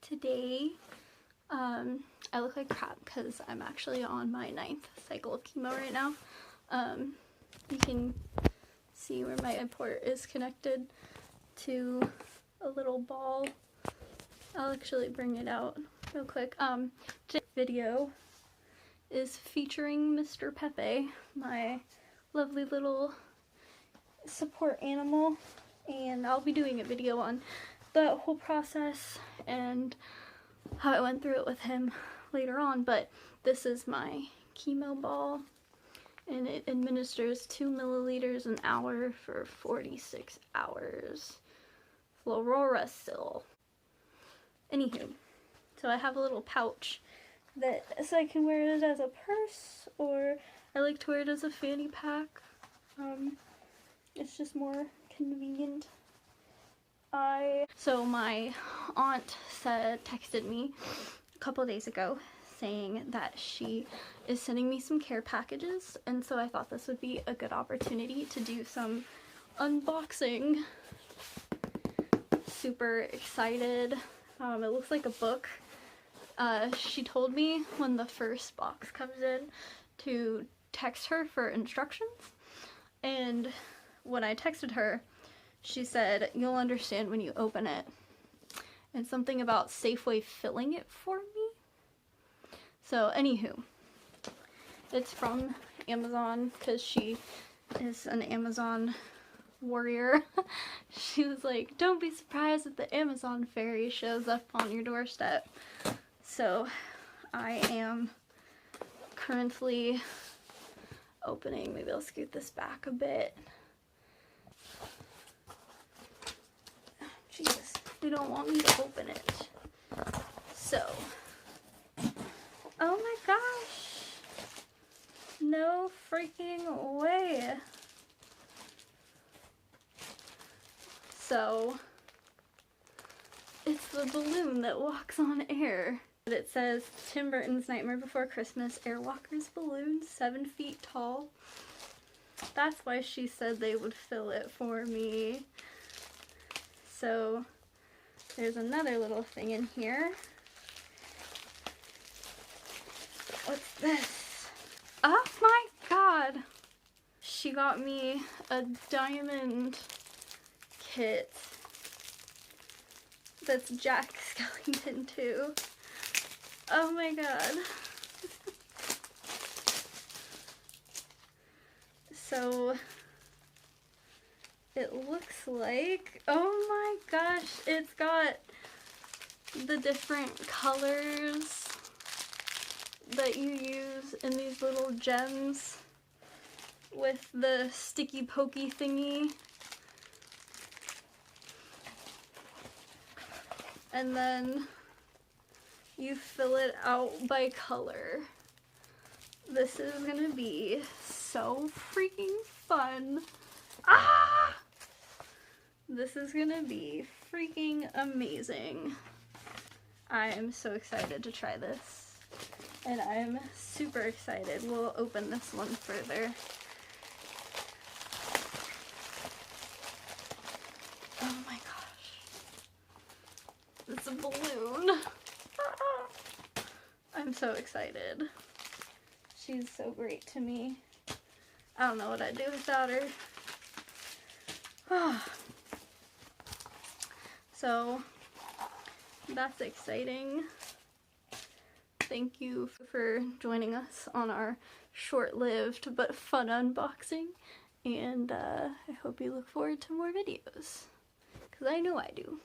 Today, I look like crap because I'm actually on my 9th cycle of chemo right now. You can see where my port is connected to a little ball. I'll actually bring it out real quick. Today's video is featuring Mr. Pepe, my lovely little support animal, and I'll be doing a video on the whole process and how I went through it with him later on. But this is my chemo ball, and it administers 2 milliliters an hour for 46 hours. Fluorouracil. Anywho, so I have a little pouch that so I can wear it as a purse, or I like to wear it as a fanny pack. It's just more convenient. So my aunt texted me a couple days ago saying that she is sending me some care packages, and so I thought this would be a good opportunity to do some unboxing. Super excited. It looks like a book. She told me when the first box comes in to text her for instructions, and when I texted her, she said, "You'll understand when you open it," and something about Safeway filling it for me. So anywho, it's from Amazon because she is an Amazon warrior. She was like, "Don't be surprised if the Amazon fairy shows up on your doorstep." So I am currently opening. Maybe I'll scoot this back a bit. Jesus, they don't want me to open it. So, oh my gosh, no freaking way. So, it's the balloon that walks on air. It says Tim Burton's Nightmare Before Christmas Airwalker's balloon, 7 feet tall. That's why she said they would fill it for me. So there's another little thing in here. What's this? Oh my god! She got me a diamond kit that's Jack Skellington too. Oh my god. So it looks like, oh my gosh, it's got the different colors that you use in these little gems with the sticky pokey thingy. And then you fill it out by color. This is gonna be so freaking fun. Ah! This is gonna be freaking amazing. I am so excited to try this, and I'm super excited. We'll open this one further. Oh my gosh. It's a balloon. I'm so excited. She's so great to me. I don't know what I'd do without her. So that's exciting. Thank you for joining us on our short-lived but fun unboxing, and I hope you look forward to more videos, because I know I do.